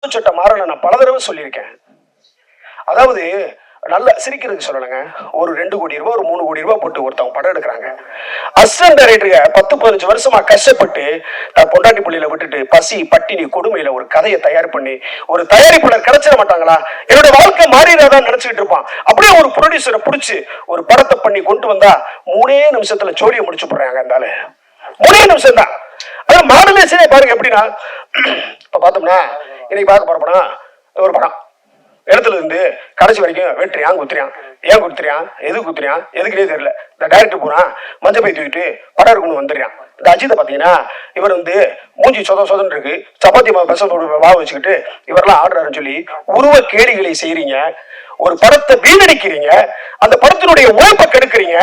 சட்ட மாறன நான் பல தடவை சொல்லியிருக்கேன். அதாவது நல்ல சிரிக்கிறதுக்கு சொல்லணுங்க. ஒரு 2 கோடி ரூபாய் ஒரு 3 கோடி ரூபாய் போட்டு ஒருத்தவங்க படம் எடுக்கிறாங்க. அசிஸ்டன்ட் டைரக்டருங்க 10-15 வருஷமா கஷ்டப்பட்டு பொண்டாட்டி புள்ளியில விட்டுட்டு பசி பட்டினி கொடுமையில ஒரு கதையை தயார் பண்ணி ஒரு தயாரிப்பாளர் கிடைச்சிட மாட்டாங்களா? என்னோட வாழ்க்கை மாறிடாதான் நினைச்சுட்டு இருப்பான். அப்படியே ஒரு ப்ரொடியூசரை பிடிச்சி ஒரு படத்தை பண்ணி கொண்டு வந்தா 3 நிமிஷத்துல ஜோடியை முடிச்சு போடுறாங்க. இருந்தால 3 நிமிஷம் தான். அதான் மாடலேஷனே பாருங்க எப்படின்னா, இப்ப பார்த்தோம்னா இன்னைக்கு பார்க்க போற படம் ஒரு படம் இடத்துல இருந்து கடைசி வரைக்கும் வெட்டுறியான் குத்துறியான், ஏன் குத்துறியான், எது குத்துறியான், எதுக்குனே தெரியல. இந்த டைரக்டர் போறான் மஞ்சள் பை தூக்கிட்டு படம் இருக்குன்னு வந்துடுறான். இந்த அஜித்தை பாத்தீங்கன்னா இவர் மூஞ்சி சொதன்னு இருக்கு, சப்பாத்தி வா வச்சுக்கிட்டு இவரெல்லாம் ஆடுறாருன்னு சொல்லி உருவ கேலிகளை செய்யறீங்க. ஒரு படத்தை வீணடிக்கிறீங்க, அந்த படத்தினுடைய உழைப்பை கெடுக்கிறீங்க,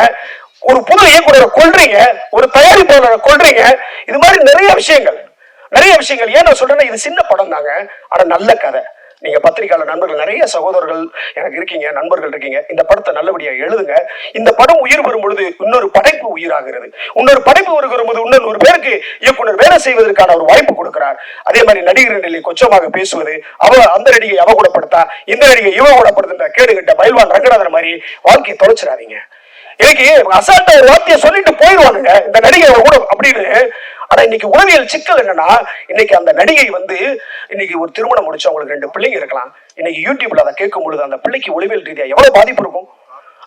ஒரு புது இயக்குனரை கொல்றீங்க, ஒரு தயாரிப்பாளரை கொல்றீங்க. இது மாதிரி நிறைய விஷயங்கள். ஏன் நான் சொல்றேன்னா, இது சின்ன படம் தாங்க, ஆனா நல்ல கதை. நீங்க பத்திரிகையாளர் நண்பர்கள் நிறைய சகோதரர்கள் எனக்கு இருக்கீங்க, நண்பர்கள் இருக்கீங்க. இந்த படத்தை நல்லபடியா எழுதுங்க. இந்த படம் உயிர் பெறும் பொழுது இன்னொரு படைப்பு உயிராகிறது. இன்னொரு படைப்பு வரும்போது இன்னொரு பேருக்கு இயக்குனர் வேலை செய்வதற்கான ஒரு வாய்ப்பு கொடுக்கிறார். அதே மாதிரி நடிகர் நிலை கொச்சமாக பேசுவது, அந்த நடிகை அவ கூடப்படுத்தா, இந்த நடிகை இவ கூடப்படுத்த கேடுகிட்ட பயில்வான் ரங்கநாதன் மாதிரி வாழ்க்கையை தொலைச்சிடாதீங்க. இன்னைக்கு அசால்ட்டா ஒரு வார்த்தையை சொல்லிட்டு போயிடுவானுங்க இந்த நடிகை கூட அப்படின்னு. ஆனா இன்னைக்கு உளவியல் சிக்கல் என்னன்னா, இன்னைக்கு அந்த நடிகை இன்னைக்கு ஒரு திருமணம் முடிச்சு அவங்களுக்கு 2 பிள்ளைங்க இருக்கலாம். இன்னைக்கு யூடியூப்ல அதை கேட்கும் பொழுது அந்த பிள்ளைக்கு உளவியல் ரீதியா எவ்வளவு பாதிப்பு இருக்கும்.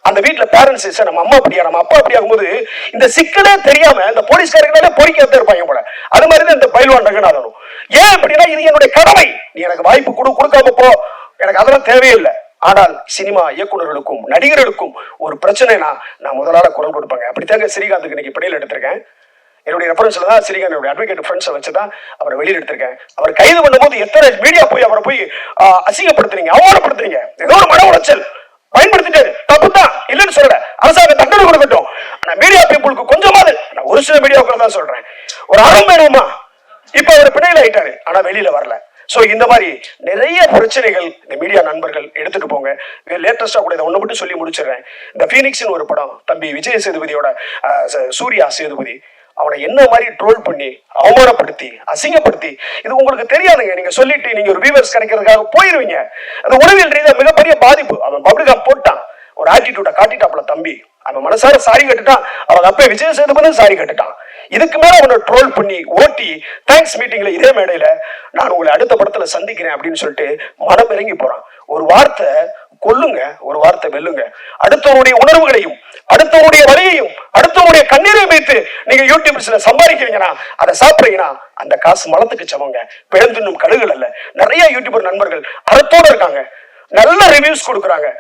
அந்த வீட்டுல பேரண்ட்ஸ் நம்ம அம்மா அப்படியா நம்ம அப்பா அப்படியா ஆகும்போது இந்த சிக்கலே தெரியாம இந்த போலீஸ்காரங்களே பொறிக்காத இருப்பாங்க போல. அது மாதிரிதான் இந்த பயில்வான் ரங்கநாதனும். ஏன் அப்படின்னா, இது என்னுடைய கடமை. நீ எனக்கு வாய்ப்பு கொடுக்காம போ, எனக்கு அதெல்லாம் தேவையில்லை. ஆனால் சினிமா இயக்குநர்களுக்கும் நடிகர்களுக்கும் ஒரு பிரச்சனைனா நான் முதலால குரல் கொடுப்பாங்க. அப்படித்தாங்க ஸ்ரீகாந்துக்கு இன்னைக்கு பிணையில் எடுத்திருக்கேன். என்னுடைய ரெஃபரன்ஸ்ல தான் ஸ்ரீகாந்தோட அட்வொகேட் ஃப்ரெண்ட்ஸை வச்சுதான் அவரை வெளியில் எடுத்திருக்கேன். அவர் கைது பண்ணும்போது எத்தனை மீடியா போய் அவரை போய் அசிங்கப்படுத்துறீங்க, அவமானப்படுத்துறீங்க. ஏதோ ஒரு மன உளைச்சல் பயன்படுத்திட்டாரு, தப்பு தான் இல்லைன்னு சொல்ற, அரசாங்கம் தண்டனை கொடுக்கட்டும். ஆனா மீடியா பீப்புளுக்கு கொஞ்சமாவது, நான் ஒரு சில மீடியாவுக்குள்ள தான் சொல்றேன், ஒரு அறம் வேணுமா? இப்ப அவர் பிணையில் ஆயிட்டாரு, ஆனா வெளியில வரல. சோ இந்த மாதிரி நிறைய பிரச்சனைகள் இந்த மீடியா நண்பர்கள் எடுத்துட்டு போங்க. லேட்டஸ்டா கூட இதை ஒண்ணு மட்டும் சொல்லி முடிச்சிடுறேன். இந்த பீனிக்ஸ்னு ஒரு படம், தம்பி விஜய் சேதுபதியோட சூர்யா சேதுபதி அவனை என்ன மாதிரி ட்ரோல் பண்ணி அவமானப்படுத்தி அசிங்கப்படுத்தி, இது உங்களுக்கு தெரியாதுங்க. நீங்க சொல்லிட்டு நீங்க ஒரு வியூவர்ஸ் கிடைக்கிறதுக்காக போயிருவீங்க. அது உளவியல் ரீதியா மிகப்பெரிய பாதிப்பு. அவன் பப்ளிகா போட்டான், ஒரு ஆட்டிடியூட காட்டிட்டாப்ல தம்பி. அவன் மனசார சாரி கட்டுட்டான், அவங்க அப்ப விஜய் சேதுபதி சாரி கட்டுட்டான். இதுக்கு மேல அவனை ட்ரோல் பண்ணி ஓட்டி தேங்க்ஸ் மீட்டிங்ல இதே மேடையில நான் உங்களை அடுத்த படத்துல சந்திக்கிறேன் அப்படின்னு சொல்லிட்டு மனம் இறங்கி போறான். ஒரு வார்த்தை கொல்லுங்க, ஒரு வார்த்தை வெல்லுங்க. அடுத்தவருடைய உணர்வுகளையும் அடுத்தவருடைய வலியையும் அடுத்தவருடைய கண்ணீரையும் வைத்து நீங்க யூடியூப்ஸ்ல சம்பாதிக்கிறீங்கன்னா, அதை சாப்பிடுறீங்கன்னா அந்த காசு மலத்துக்கு சமங்க, பிழந்துண்ணும் கழுகுகள் அல்ல. நிறைய யூடியூபர் நண்பர்கள் அறத்தோட இருக்காங்க, நல்ல ரிவ்யூஸ் கொடுக்குறாங்க,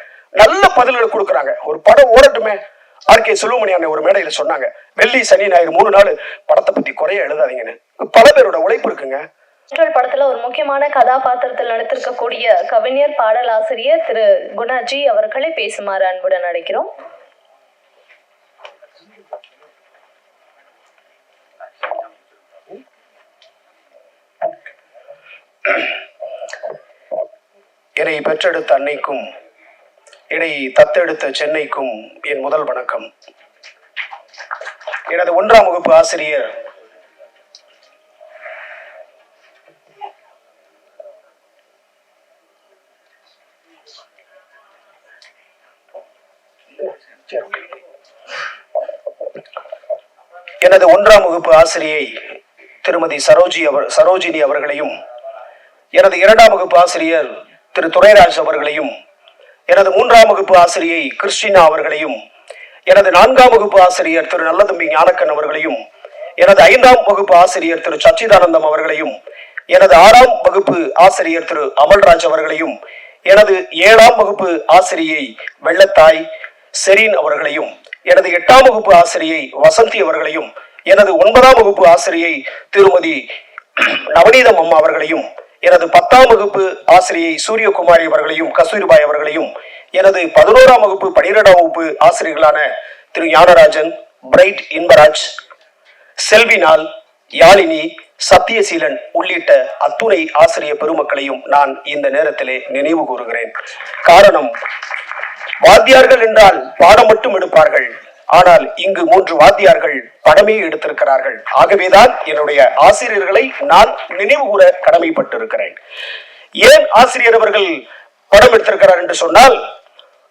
நல்ல பதில்கள் கொடுக்குறாங்க. ஒரு படம் ஓடட்டுமே. ஆர்கே செல்வமணி அண்ணன் ஒரு மேடையில சொன்னாங்க, வெள்ளி சனி ஞாயிறு 3 நாள் படத்தை பத்தி குறைய எழுதாதீங்கன்னு. பல பேரோட உழைப்பு இருக்குங்க. படத்துல ஒரு முக்கியமான கதாபாத்திரத்தில் நடித்திருக்கக்கூடிய கவிஞர் பாடலாசிரியர் திரு குணாஜி அவர்களை பேசுமாறு அன்புடன் அழைக்கிறோம். என்னை பெற்றெடுத்த அன்னைக்கும் என்னை தத்தெடுத்த சென்னைக்கும் என் முதல் வணக்கம். எனது 1ஆம் வகுப்பு ஆசிரியர் எனது 1ஆம் வகுப்பு ஆசிரியை திருமதி சரோஜினி அவர்களையும், எனது 2ஆம் வகுப்பு ஆசிரியர் திரு துரைராஜ் அவர்களையும், எனது 3ஆம் வகுப்பு ஆசிரியை கிறிஸ்டினா அவர்களையும், எனது 4ஆம் வகுப்பு ஆசிரியர் திரு நல்லதம்பி ஞானக்கன் அவர்களையும், எனது 5ஆம் வகுப்பு ஆசிரியர் திரு சச்சிதானந்தம் அவர்களையும், எனது 6ஆம் வகுப்பு ஆசிரியர் திரு அமல்ராஜ் அவர்களையும், எனது 7ஆம் வகுப்பு ஆசிரியை வெள்ளத்தாய் செரீன் அவர்களையும், எனது 8ஆம் வகுப்பு ஆசிரியை வசந்தி அவர்களையும், எனது 9ஆம் வகுப்பு ஆசிரியை திருமதி நவநீதம் அம்மா அவர்களையும், எனது 10ஆம் வகுப்பு ஆசிரியை சூரியகுமாரி அவர்களையும் கஸ்தூரிபாய் அவர்களையும், எனது 11ஆம் வகுப்பு 12ஆம் வகுப்பு ஆசிரியர்களான திரு ஞானராஜன், பிரைட் இன்பராஜ், செல்வினால், யாழினி, சத்தியசீலன் உள்ளிட்ட அத்துணை ஆசிரியர் பெருமக்களையும் நான் இந்த நேரத்திலே நினைவு கூறுகிறேன். காரணம், வாத்தியார்கள் என்றால் பாடம் மட்டும் எடுப்பார்கள், ஆனால் இங்கு 3 வாத்தியார்கள் படமே எடுத்திருக்கிறார்கள். ஆகவேதான் என்னுடைய ஆசிரியர்களை நான் நினைவு கூற கடமைப்பட்டிருக்கிறேன். ஏன் ஆசிரியர் அவர்கள் படம் எடுத்திருக்கிறார் என்று சொன்னால்,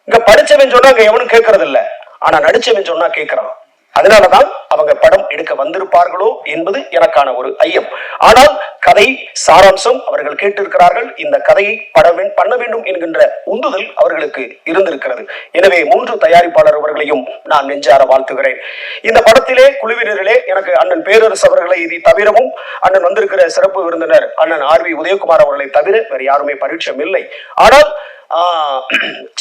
இங்க படிச்சவன் சொன்னா அங்க எவனும் கேட்கறது இல்ல, ஆனா நடிச்சவன் சொன்னா கேட்கிறான். அதனாலதான் அவங்க படம் எடுக்க வந்திருப்பார்களோ என்பது எனக்கான ஒரு ஐயம். ஆனால் கதை சாராம்சம் அவர்கள் கேட்டிருக்கிறார்கள். இந்த கதையை பண்ண வேண்டும் என்கின்ற உந்துதல் அவர்களுக்கு இருந்திருக்கிறது. எனவே 3 தயாரிப்பாளர் அவர்களையும் நான் நெஞ்சார வாழ்த்துகிறேன். இந்த படத்திலே குழுவினர்களே எனக்கு அண்ணன் பேரரசு அவர்களை இதை தவிரவும், அண்ணன் வந்திருக்கிற சிறப்பு விருந்தினர் அண்ணன் RV உதயகுமார் அவர்களை தவிர வேறு யாருமே பரிச்சயம் இல்லை. ஆனால்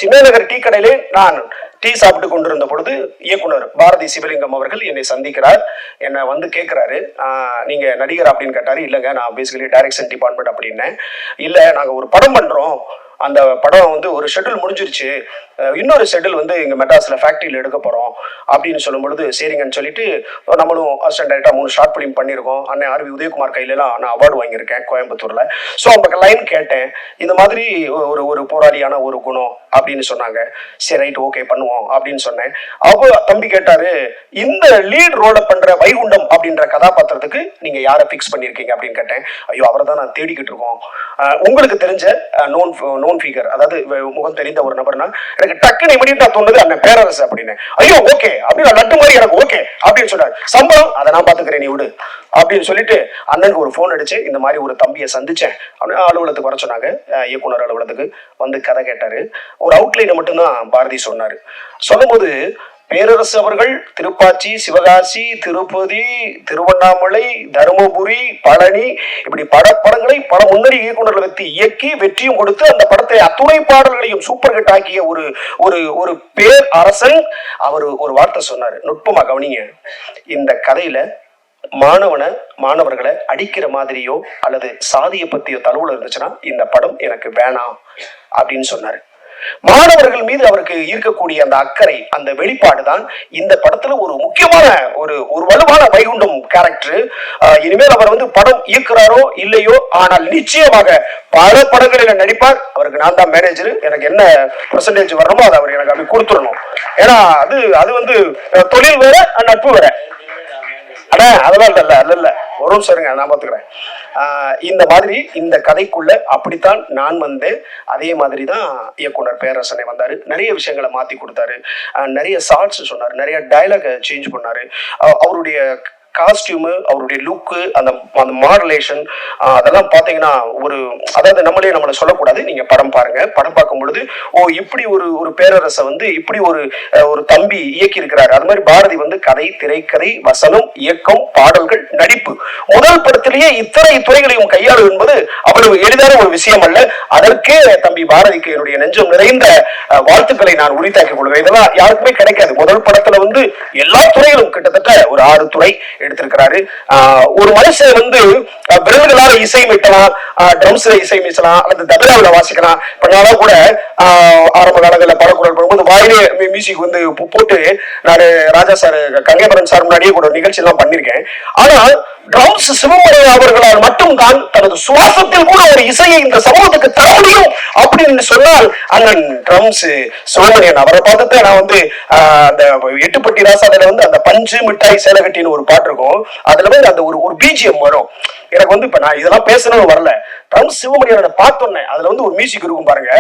சின்ன நகர் டீ கடையிலே நான் டீ சாப்பிட்டு கொண்டிருந்த பொழுது இயக்குனர் பாரதி சிவலிங்கம் அவர்கள் என்னை சந்திக்கிறார். என்னை வந்து கேட்கிறாரு, நீங்க நடிகர் அப்படின்னு கேட்டாரு. இல்லைங்க, நான் பேசிக்கலி டைரக்ஷன் டிபார்ட்மெண்ட் அப்படின்னேன். இல்லை, நாங்க ஒரு படம் பண்றோம், அந்த படம் வந்து ஒரு ஷெட்யூல் முடிஞ்சிருச்சு, இன்னொரு ஷெட்யூல் வந்து இங்க மெட்ராஸ்ல ஃபேக்டரியில் எடுக்க போறோம் அப்படின்னு சொல்லும் பொழுது, சரிங்கன்னு சொல்லிட்டு நம்மளும் அசிஸ்டன்ட் டைரக்டா 3 ஷார்ட் பிலிம் பண்ணியிருக்கோம். அண்ணன் RV உதயகுமார் கையிலலாம் நான் அவார்டு வாங்கியிருக்கேன் கோயம்புத்தூர்ல. ஸோ அவங்க லைன் கேட்டேன், இந்த மாதிரி ஒரு போராளியான ஒரு குணம் அப்படின்னு சொன்னாங்க. சரி, ரைட், ஓகே பண்ணுவோம் அப்படின்னு சொன்னேன். அப்போ தம்பி கேட்டாரு, இந்த லீட் ரோலை பண்ற வைகுண்டம் அப்படின்ற கதாபாத்திரத்துக்கு நீங்க யாரை பிக்ஸ் பண்ணிருக்கீங்க அப்படின்னு கேட்டேன். ஐயோ, அவரை தான் நான் தேடிக்கிட்டு இருக்கோம். உங்களுக்கு தெரிஞ்ச நோன் ஃபிகர், அதாவது முகம் தெரிந்த ஒரு நபர்னா எனக்கு டக்குன்னு இமிடியேட்டா தோணுது அண்ணன் பேரரசு அப்படின்னு. ஐயோ ஓகே அப்படின்னு லட்டு மாதிரி எனக்கு ஓகே அப்படின்னு சொன்னார். சம்பளம் அதை நான் பாத்துக்கிறேன், நீ விடு அப்படின்னு சொல்லிட்டு அண்ணனுக்கு ஒரு போன் அடிச்சு இந்த மாதிரி ஒரு தம்பியை சந்திச்சேன். அலுவலகத்துக்கு வர சொன்னாங்க, இயக்குனர் அலுவலகத்துக்கு வந்து கதை கேட்டாரு. ஒரு அவுட்லைனை மட்டும்தான் பாரதி சொன்னாரு. சொல்லும் போது பேரரசு அவர்கள் திருப்பாச்சி, சிவகாசி, திருப்பதி, திருவண்ணாமலை, தருமபுரி, பழனி இப்படி படங்களை பல முன்னணி இயக்குநர்கள் வைத்து இயக்கி வெற்றியும் கொடுத்து அந்த படத்தை அத்துணை பாடல்களையும் சூப்பர் ஹிட் ஆக்கிய ஒரு பேர் அரசன். அவர் ஒரு வார்த்தை சொன்னாரு, நுட்பமா கவனிங்க. இந்த கதையில மாணவர்களை அடிக்கிற மாதிரியோ அல்லது சாதியை பத்தியோ தழுவல் இருந்துச்சுன்னா இந்த படம் எனக்கு வேணாம் அப்படின்னு சொன்னாரு. மாணவர்கள் மீது அவருக்கு இருக்கக்கூடிய அந்த அக்கறை, அந்த வெளிப்பாடு தான் இந்த படத்துல ஒரு முக்கியமான ஒரு வலுவான வைகுண்டம் கேரக்டர். இனிமேல் அவர் வந்து படம் இயக்குறாரோ இல்லையோ, ஆனால் நிச்சயமாக பல படங்களில் நடிப்பார். அவருக்கு நான் தான் மேனேஜர், எனக்கு என்ன பெர்சன்டேஜ் வரணுமோ அதை அவர் எனக்கு அப்படி கொடுத்துடணும். ஏன்னா அது வந்து தொழில் வேற, நட்பு வேற. அதெல்லாம் இல்ல ஒரு நிமிஷம் நான் பாத்துக்கிறேன். இந்த மாதிரி இந்த கதைக்குள்ள அப்படித்தான் நான் வந்தேன். அதே மாதிரி தான் இயக்குனர் பேரரசனை வந்தாரு, நிறைய விஷயங்களை மாத்தி கொடுத்தாரு, நிறைய ஷார்ட்ஸ் சொன்னாரு, நிறைய டயலாக் சேஞ்ச் பண்ணாரு. அவருடைய காஸ்டியூமு, அவருடைய லுக்கு, அந்த மாடுலேஷன், அதெல்லாம் பார்த்தீங்கன்னா அதாவது நம்மளை சொல்லக்கூடாது. நீங்க படம் பாருங்க. படம் பார்க்கும் பொழுது இப்படி ஒரு பேரரசை வந்து இப்படி ஒரு தம்பி இயக்கி இருக்கிறாரு. அது மாதிரி பாரதி வந்து கதை, திரைக்கதை, வசனம், இயக்கம், பாடல்கள், நடிப்பு, முதல் படத்திலேயே இத்தனை துறைகளையும் கையாளு என்பது அவ்வளவு எளிதான ஒரு விஷயம் அல்ல. அதற்கே தம்பி பாரதிக்கு என்னுடைய நெஞ்சம் நிறைந்த வாழ்த்துக்களை நான் உரித்தாக்கிக் கொள்வேன். இதெல்லாம் யாருக்குமே கிடைக்காது. முதல் படத்துல வந்து எல்லா துறைகளும் கிட்டத்தட்ட ஒரு 6 துறை எடுத்திருக்கிறாரு. ஒரு மனுஷன் வந்து விரல்களால இசை மீட்டலாம், ட்ரம்ஸ்ல இசை மீசலாம், அல்லது தபலாவில் வாசிக்கலாம். பண்ணால கூட ஆரம்ப காலங்களில் படக்குரல் பண்ணும்போது வாயிலே மியூசிக் வந்து போட்டு நான் ராஜா சார், கங்கைபரன் சார் முன்னாடியே கூட நிகழ்ச்சி எல்லாம் பண்ணிருக்கேன். ஆனால் ட்ரம்ஸ் சிவமணியன் அவர்களால் மட்டும்தான் தனது சுவாசத்தில் கூட ஒரு இசையை இந்த சமூகத்துக்கு தர முடியும் அப்படின்னு சொன்னால் அண்ணன் ட்ரம்ஸ் சிவமணியன் அவரை பார்த்துட்டு நான் வந்து அந்த எட்டுப்பட்டி ராசாதில வந்து அந்த பஞ்சு மிட்டாய் சேலகட்டின்னு ஒரு பாட்டு இருக்கும். அதுல வந்து அந்த ஒரு பிஜிஎம் வரும். எனக்கு வந்து இப்ப நான் இதெல்லாம் பேசணும்னு வரல, ட்ரம்ஸ் சிவமணியனை பார்த்தோன்னே அதுல வந்து ஒரு மியூசிக் இருக்கும் பாருங்க.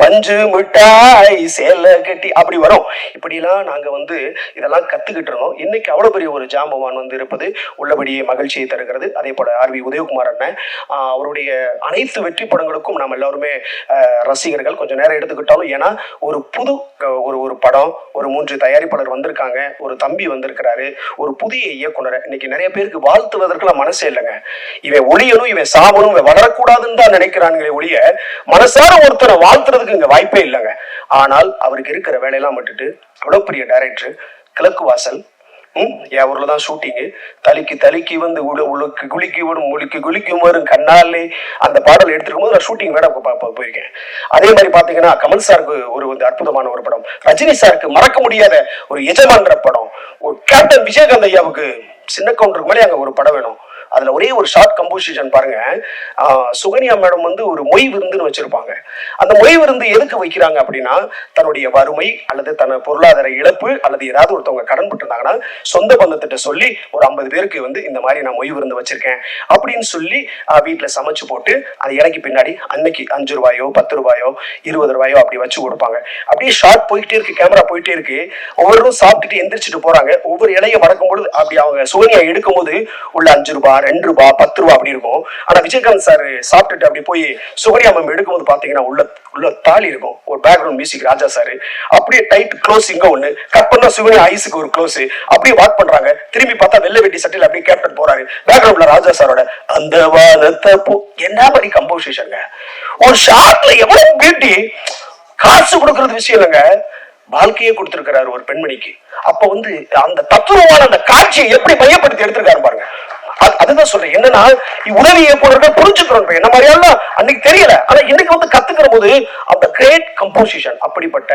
பஞ்சு மிட்டாய் சேல கட்டி அப்படி வரும். இப்படிலாம் நாங்க வந்து இதெல்லாம் கத்துக்கிட்டு இருந்தோம். இன்னைக்கு அவ்வளவு பெரிய ஒரு ஜாம்பவான் வந்து இருப்பது உள்ளபடியே மகிழ்ச்சியை தருகிறது. அதே போல RV உதயகுமார் அண்ணன், அவருடைய அனைத்து வெற்றி படங்களுக்கும் நாம் எல்லாருமே ரசிகர்கள். கொஞ்சம் நேரம் எடுத்துக்கிட்டாலும், ஏன்னா ஒரு புது ஒரு படம், ஒரு 3 தயாரிப்பாளர் வந்திருக்காங்க, ஒரு தம்பி வந்திருக்கிறாரு, ஒரு புதிய இயக்குனர். இன்னைக்கு நிறைய பேருக்கு வாழ்த்துவதற்குலாம் மனசே இல்லைங்க. இவன் ஒளியணும், இவன் சாபனும், இவன் வளரக்கூடாதுன்னு தான் நினைக்கிறாங்களே ஒழிய மனசார ஒருத்தரை வாழ்த்துறதுக்கு இங்க வாய்ப்பே இல்லைங்க. ஆனால் அவருக்கு இருக்கிற வேலையெல்லாம் விட்டுட்டு அவ்வளவு பெரிய டைரக்டர், கிழக்கு வாசல் என் ஊர்ல தான் ஷூட்டிங்கு, தலிக்கு வந்து உழுக்கு குளிக்கி விடும் முழுக்கி குளிக்கும் வரும் கண்ணாலே அந்த பாடல் எடுத்துருக்கும் போது நான் ஷூட்டிங் வேட போயிருக்கேன். அதே மாதிரி பாத்தீங்கன்னா கமல் சாருக்கு ஒரு அற்புதமான ஒரு படம், ரஜினி சாருக்கு மறக்க முடியாத ஒரு எஜமான்ற படம், ஒரு கேப்டன் விஜயகாந்த் ஐயாவுக்கு சின்ன கவுண்டருக்கு மேலே அங்க ஒரு படம் வேணும். அதுல ஒரே ஒரு ஷார்ட் கம்போசிஷன் பாருங்க. சுகன்யா மேடம் வந்து ஒரு மொய் விருந்துன்னு வச்சிருப்பாங்க. அந்த மொய் விருந்து எதுக்கு வைக்கிறாங்க அப்படின்னா, தன்னுடைய வறுமை அல்லது தன் பொருளாதார இழப்பு அல்லது ஏதாவது ஒருத்தவங்க கடன் பட்டிருந்தாங்கன்னா சொந்த பந்தத்திட்ட சொல்லி ஒரு 50 பேருக்கு வந்து இந்த மாதிரி நான் மொய் விருந்து வச்சிருக்கேன் அப்படின்னு சொல்லி வீட்டுல சமைச்சு போட்டு அது இறக்கி பின்னாடி அன்னைக்கு 5 ரூபாயோ 10 ரூபாயோ 20 ரூபாயோ அப்படி வச்சு கொடுப்பாங்க. அப்படியே ஷார்ட் போயிட்டே இருக்கு, கேமரா போயிட்டே இருக்கு. ஒவ்வொருவரும் சாப்பிட்டுட்டு எந்திரிச்சிட்டு போறாங்க. ஒவ்வொரு இலையை மடக்கும் பொழுது அப்படி அவங்க சுகன்யா எடுக்கும் போது உள்ள 5 ரூபாய் 2 ரூபாய் 10 ரூபாய் அப்படி இருக்கும். ஆனா விஜயகாந்த் சார் சாப்பிட்டுட்டு அப்படி போய் சுகன்யா மேம் எடுக்கும்போது பாத்தீங்கன்னா உள்ள தாலி இருக்கும். ஒரு பேக்ரவுண்ட் மியூசிக் ராஜா சார் அப்படியே டைட் க்ளோஸ் இங்க ஒண்ணு கட் பண்ணா சுகன்யா ஐஸுக்கு ஒரு க்ளோஸ் அப்படியே வாக் பண்றாங்க. திரும்பி பார்த்தா வெள்ளை வெட்டி சட்டையில அப்படியே கேப்டன் போறாரு. பேக்ரவுண்ட்ல ராஜா சாரோட அந்த வானத்தை என்ன மாதிரி கம்போசிஷன். ஒரு ஷார்ட்ல எவ்வளவு பியூட்டி. காசு கொடுக்கறது விஷயம் இல்லைங்க, வாழ்க்கையே கொடுத்திருக்கிறாரு ஒரு பெண்மணிக்கு. அப்ப வந்து அந்த தத்துவமான அந்த காட்சியை எப்படி மையப்படுத்தி எடுத்திருக்காரு பாருங்க. அதுதான் சொல்றேன். என்னன்னா உதவி இயக்குனர்கள் புரிஞ்சுக்கிறோம். என்ன மாதிரியெல்லாம் அன்னைக்கு தெரியல, ஆனா இன்னைக்கு வந்து கத்துக்கிற போது அந்த கிரேட் கம்போசிஷன். அப்படிப்பட்ட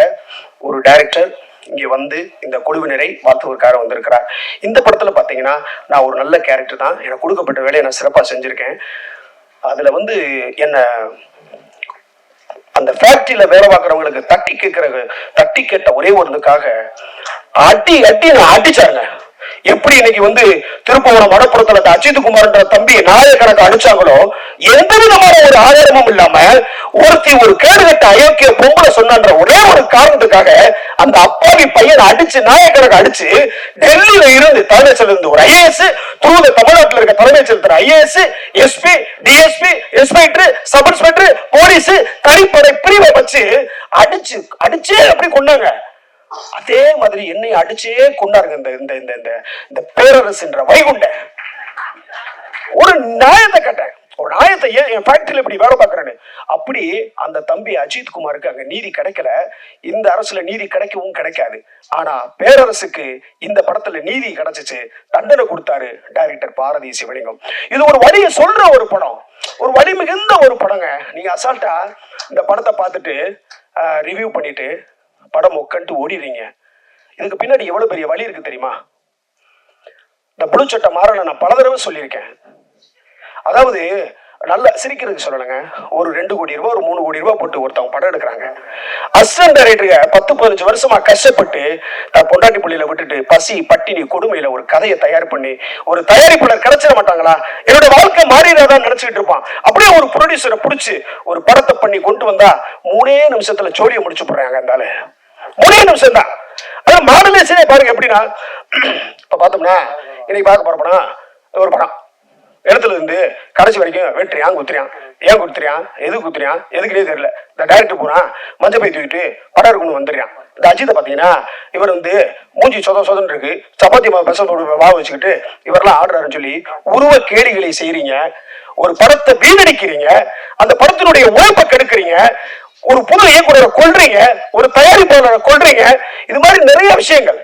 ஒரு டைரக்டர் இங்க வந்து இந்த குழுவினரை வாழ்த்துவதற்காக வந்திருக்கிறார். இந்த படத்துல பாத்தீங்கன்னா நான் ஒரு நல்ல கேரக்டர் தான், எனக்கு கொடுக்கப்பட்ட வேலையை நான் சிறப்பா செஞ்சிருக்கேன். அதுல வந்து என்ன அந்த ஃபேக்டரியில வேலை பார்க்கறவங்களுக்கு தட்டி கேட்ட ஒரே ஒருக்காக அடி நான் அடிச்சாங்க. எப்படி இன்னைக்கு வந்து திருப்பவனம் வடப்புறத்துல அஜித் குமார்ன்ற தம்பி நாயகனுக்கு அடிச்சாங்களோ, எந்த விதமான ஒரு ஆதாரமும் இல்லாம ஒரு கேடுகட்ட அயோக்கிய பொம்பளை சொன்னான்ற ஒரே ஒரு காரணத்துக்காக அந்த அப்பாவி பையன் அடிச்சு நாயகனுக்கு அடிச்சு டெல்லியில இருந்து தலைமைச் இருந்து ஒரு ஐஏஎஸ் தூத தமிழ்நாட்டில் இருக்க தலைமைச் செயலர் IAS SP DSP inspector sub inspector police தனிப்படை பிரிவை வச்சு அடிச்சே அப்படி கொண்டாங்க. அதே மாதிரி என்னை அடிச்சே கொண்டாருங்க இந்த பேரரசுன்ற வைகுண்ட. ஒரு நியாயத்தை கேட்டேன், ஒரு நியாயத்தை என் ஃபேக்டரியில இப்படி வேலை பார்க்கறேன்னு. அப்படி அந்த தம்பி அஜித் குமாருக்கு அங்க நீதி கிடைக்கல. இந்த அரசுல நீதி கிடைக்கவும் கிடைக்காது. ஆனா பேரரசுக்கு இந்த படத்துல நீதி கிடைச்சிச்சு, தண்டனை கொடுத்தாரு டைரக்டர் பாரதி சிவலிங்கம். இது ஒரு வழியை சொல்ற ஒரு படம், ஒரு வழி மிகுந்த ஒரு படங்க. நீங்க அசால்ட்டா இந்த படத்தை பார்த்துட்டு ரிவ்யூ பண்ணிட்டு படம் உட்காந்து ஓடிடுறீங்க. இதுக்கு பின்னாடி எவ்வளவு பெரிய வழி இருக்கு தெரியுமா? இந்த புழு சட்டை மாறன நான் பல தடவை சொல்லியிருக்கேன். அதாவது நல்லா சிரிக்கிறதுக்கு சொல்லணுங்க. ஒரு 2 கோடி ரூபாய் ஒரு 3 கோடி ரூபாய் போட்டு ஒருத்தவங்க படம் எடுக்கிறாங்க. அசிஸ்டன்ட் டைரக்டருங்க 10-15 வருஷமா கஷ்டப்பட்டு பொண்டாட்டி புள்ளியில விட்டுட்டு பசி பட்டினி கொடுமையில ஒரு கதையை தயார் பண்ணி ஒரு தயாரிப்பாளர் கிடைச்சிட மாட்டாங்களா? என்னோட வாழ்க்கை மாறிடாதான் நினைச்சுட்டு இருப்பான். அப்படியே ஒரு ப்ரொடியூசரை பிடிச்சி ஒரு படத்தை பண்ணி கொண்டு வந்தா 3 நிமிஷத்துல ஜோடியை முடிச்சு போடுறாங்க. இருந்தால 3 நிமிஷம் தான். ஆனா மாடலேஷனே பாருங்க எப்படின்னா, இப்ப பார்த்தோம்னா இன்னைக்கு பார்க்க போற படம் ஒரு படம் இடத்துல இருந்து கடைசி வரைக்கும் வெட்டுறியான் குத்துறியான், ஏன் குத்துறியான், எது குத்துறியான், எதுக்குனே தெரியல. இந்த டைரக்டர் போறான் மஞ்சள் பை தூக்கிட்டு படம் இருக்கணும்னு வந்துடுறான். இந்த அஜித்தை பாத்தீங்கன்னா இவர் வந்து மூஞ்சி சொதன்னு இருக்கு, சப்பாத்தி வா வச்சுக்கிட்டு இவரெல்லாம் ஆடுறாருன்னு சொல்லி உருவ கேலிகளை செய்யறீங்க. ஒரு படத்தை வீணடிக்கிறீங்க, அந்த படத்தினுடைய உழைப்பை கெடுக்கிறீங்க, ஒரு புது இயக்குனரை கொல்றீங்க, ஒரு தயாரிப்பாளரை கொல்றீங்க. இது மாதிரி நிறைய விஷயங்கள்.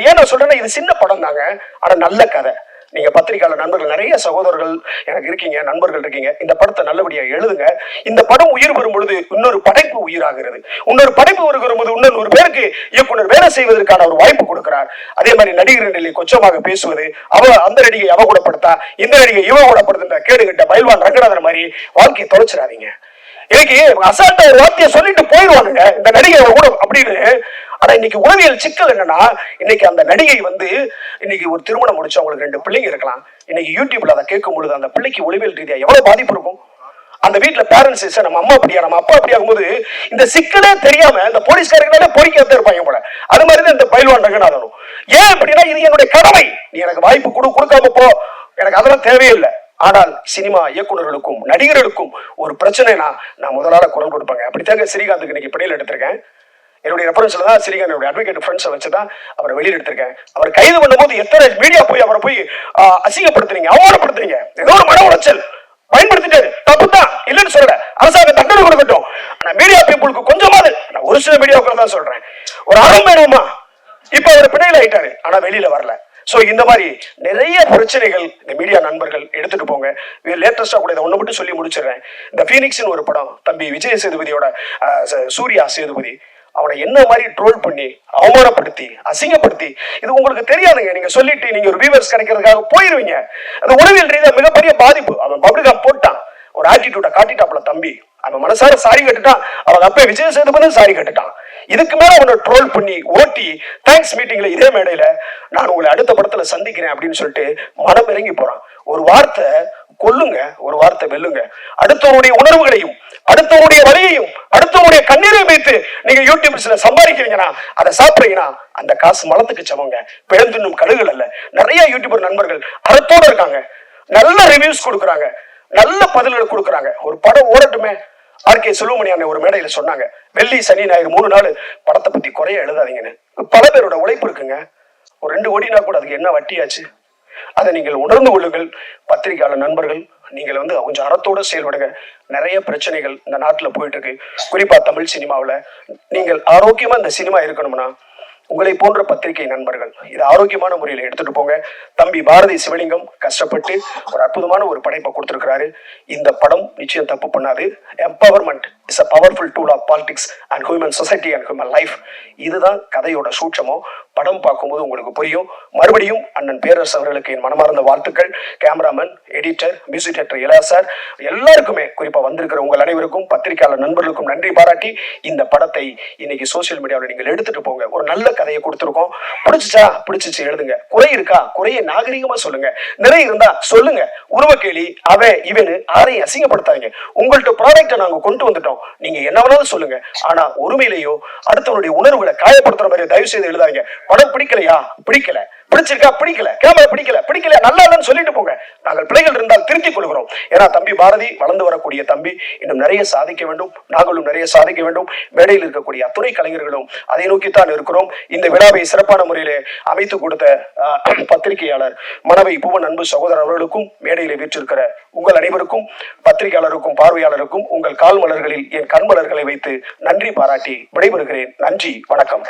ஏன் நான் சொல்றேன்னா இது சின்ன படம் தாங்க, ஆனா நல்ல கதை. நீங்க பத்திரிகையாளர் நண்பர்கள் நிறைய சகோதரர்கள் எனக்கு இருக்கீங்க, நண்பர்கள் இருக்கீங்க. இந்த படத்தை நல்லபடியா எழுதுங்க. இந்த படம் உயிர் பெறும் பொழுது இன்னொரு படைப்பு உயிராகிறது. இன்னொரு படைப்பு வருகிற போது இன்னொரு பேருக்கு இயக்குனர் வேலை செய்வதற்கான ஒரு வாய்ப்பு கொடுக்கிறார். அதே மாதிரி நடிகர் கொச்சமாக பேசுவது, அந்த நடிகை அவ கூட படுத்தா, இந்த நடிகை இவ கூட படுத்த கேடுகிட்ட பயில்வான் ரங்கநாதன் மாதிரி வாழ்க்கையை தொலைச்சிடாதீங்க. இன்னைக்கு அசால்ட்டா ஒரு வார்த்தையை சொல்லிட்டு போயிடுவானுங்க இந்த நடிகை கூட அப்படின்னு. ஆனா இன்னைக்கு உளவியல் சிக்கல் என்னன்னா, இன்னைக்கு அந்த நடிகை வந்து இன்னைக்கு ஒரு திருமணம் முடிச்சு அவங்களுக்கு 2 பிள்ளைங்க இருக்கலாம். இன்னைக்கு யூடியூப்ல அதை கேட்கும் பொழுது அந்த பிள்ளைக்கு உளவியல் ரீதியா எவ்வளவு பாதிப்பு இருக்கும். அந்த வீட்டுல பேரண்ட்ஸ் நம்ம அம்மா அப்படியா நம்ம அப்பா அப்படி ஆகும்போது இந்த சிக்கலே தெரியாம இந்த போலீஸ்காரங்களே பொறிக்காத இருப்பாங்க போல. அது மாதிரிதான் இந்த பயில்வான் ரங்கநாதனும். ஏன் அப்படின்னா இது என்னுடைய கடமை, நீ எனக்கு வாய்ப்பு கொடுக்காம போ, எனக்கு அதெல்லாம் தேவையில்லை. ஆனால் சினிமா இயக்குநர்களுக்கும் நடிகர்களுக்கும் ஒரு பிரச்சனைனா நான் முதலால குரல் கொடுப்பாங்க. அப்படித்தாங்க ஸ்ரீகாந்துக்கு இன்னைக்கு பிணையில் எடுத்திருக்கேன். என்னுடைய ரெஃபரன்ஸ்ல தான் ஸ்ரீகாந்தோட அட்வொகேட் ஃப்ரெண்ட்ஸை வச்சுதான் அவரை வெளியில் எடுத்திருக்கேன். அவர் கைது பண்ணும்போது எத்தனை மீடியா போய் அவரை போய் அசிங்கப்படுத்துறீங்க, அவமானப்படுத்துறீங்க. ஏதோ ஒரு மன உளைச்சல் பயன்படுத்திட்டாரு, தப்பு தான் இல்லைன்னு சொல்ற, அரசாங்கம் தண்டனை கொடுக்கட்டும். ஆனா மீடியா பீப்புளுக்கு கொஞ்சமாவது, நான் ஒரு சில மீடியாவுக்கு தான் சொல்றேன், ஒரு அறம் வேணுமா? இப்ப அவர் பிணையில் ஆயிட்டாரு, ஆனா வெளியில வரல. சோ இந்த மாதிரி நிறைய பிரச்சனைகள் இந்த மீடியா நண்பர்கள் எடுத்துட்டு போங்க. லேட்டஸ்டா கூட இதை ஒண்ணு மட்டும் சொல்லி முடிச்சிடுறேன். இந்த பீனிக்ஸ்னு ஒரு படம், தம்பி விஜய் சேதுபதியோட சூர்யா சேதுபதி அவனை என்ன மாதிரி ட்ரோல் பண்ணி அவமானப்படுத்தி அசிங்கப்படுத்தி, இது உங்களுக்கு தெரியாதுங்க. நீங்க சொல்லிட்டு நீங்க ஒரு வியூவர்ஸ் கிடைக்கிறதுக்காக போயிருவீங்க. அது உளவியல் ரீதியா மிகப்பெரிய பாதிப்பு. அவன் பப்ளிகா போட்டான், ஒரு ஆட்டிடியூட காட்டிட்டாப்ல தம்பி. அவன் மனசார சாரி கட்டுட்டான். அவங்க அப்பா விஜய் சேதுபதி சாரி கட்டுட்டான். இதுக்கு மேல அவனை ட்ரோல் பண்ணி ஓட்டி தேங்க்ஸ் மீட்டிங்ல இதே மேடையில நான் உங்களை அடுத்த படத்துல சந்திக்கிறேன் அப்படின்னு சொல்லிட்டு மனம் இறங்கி போறான். ஒரு வார்த்தை கொல்லுங்க, ஒரு வார்த்தை வெல்லுங்க. அடுத்தவருடைய உணர்வுகளையும் அடுத்தவருடைய வலியையும் அடுத்தவருடைய கண்ணீரையும் வைத்து நீங்க யூடியூப்ஸ்ல சம்பாதிக்கிறீங்கன்னா, அதை சாப்பிடுறீங்கன்னா அந்த காசு மலத்துக்கு சமங்க, பிழந்துண்ணும் கழுகுகள் அல்ல. நிறைய யூடியூபர் நண்பர்கள் அறத்தோட இருக்காங்க, நல்ல ரிவ்யூஸ் கொடுக்குறாங்க, நல்ல பதில்கள் கொடுக்குறாங்க. ஒரு படம் ஓடட்டுமே. ஆர்கே செல்வமணி அண்ணன் ஒரு மேடையில சொன்னாங்க, வெள்ளி சனி ஞாயிறு 3 நாள் படத்தை பத்தி குறைய எழுதாதீங்கன்னு. பல பேரோட உழைப்பு இருக்குங்க. ஒரு 2 கோடினா கூட அதுக்கு என்ன வட்டியாச்சு? அதை நீங்கள் உணர்ந்து கொள்ளுங்கள். பத்திரிகையாளர் நண்பர்கள், நீங்கள் கொஞ்சம் அறத்தோட செயல்படுங்க. நிறைய பிரச்சனைகள் இந்த நாட்டுல போயிட்டு இருக்கு. குறிப்பா தமிழ் சினிமாவில் நீங்கள் ஆரோக்கியமா இந்த சினிமா இருக்கணும்னா உங்களை போன்ற பத்திரிகை நண்பர்கள் இதை ஆரோக்கியமான முறையில் எடுத்துட்டு போங்க. தம்பி பாரதி சிவலிங்கம் கஷ்டப்பட்டு ஒரு அற்புதமான ஒரு படைப்பை கொடுத்திருக்கிறாரு. இந்த படம் நிச்சயம் தப்பு பண்ணாது. Empowerment is a powerful tool of politics and human society and human life. இதுதான் கதையோட சூட்சமோ. படம் பார்க்கும்போது உங்களுக்கு புரியும். மறுபடியும் அண்ணன் பேரரசு அவர்களுக்கு என் மனமார்ந்த வாழ்த்துக்கள். Cameraman, editor, music director Ilaiya sir, எல்லாருக்குமே, குறிப்பா வந்திருக்கிற உங்கள் அனைவருக்கும், பத்திரிகையாளர் நண்பர்களுக்கும் நன்றி பாராட்டி இந்த படத்தை இன்னைக்கு சோசியல் மீடியாவில் நீங்கள் எடுத்துட்டு போங்க. ஒரு நல்ல கதையை கொடுத்துருக்கோம். பிடிச்சிச்சு எழுதுங்க. குறை இருக்கா, குறையை நாகரிகமா சொல்லுங்க. நிறை இருந்தா சொல்லுங்க. உருவக்கேலி அவன் இவனு யாரையும் அசிங்கப்படுத்தாங்க. உங்கள்ட்ட ப்ராடக்டை நாங்க கொண்டு வந்துட்டோம், நீங்க என்ன வேணாலும் சொல்லுங்க. ஆனா ஒருமையிலேயோ அடுத்தவருடைய உணர்வுகளை காயப்படுத்துற மாதிரி தயவு செய்து எழுதாங்க. படம் பிடிக்கலையா, பிடிக்கல. பிடிச்சிருக்கா, பிடிக்கல. கேமரா பிடிக்கல, நல்லா இல்லைன்னு சொல்லிட்டு போங்க. நாங்கள் பிள்ளைகள் இருந்தால் திருத்திக் கொள்கிறோம். ஏன்னா தம்பி பாரதி வளர்ந்து வரக்கூடிய தம்பி, இன்னும் நிறைய சாதிக்க வேண்டும். நாங்களும் நிறைய சாதிக்க வேண்டும். மேடையில் இருக்கக்கூடிய அத்துணை கலைஞர்களும் அதை நோக்கித்தான் இருக்கிறோம். இந்த விழாவை சிறப்பான முறையிலே அமைத்து கொடுத்த பத்திரிகையாளர் மனவை புவன் அன்பு சகோதரர் அவர்களுக்கும், மேடையிலே வீற்றிருக்கிற உங்கள் அனைவருக்கும், பத்திரிகையாளருக்கும் பார்வையாளருக்கும் உங்கள் கால் மலர்களில் என் கண் மலர்களை வைத்து நன்றி பாராட்டி விடைபெறுகிறேன். நன்றி, வணக்கம்.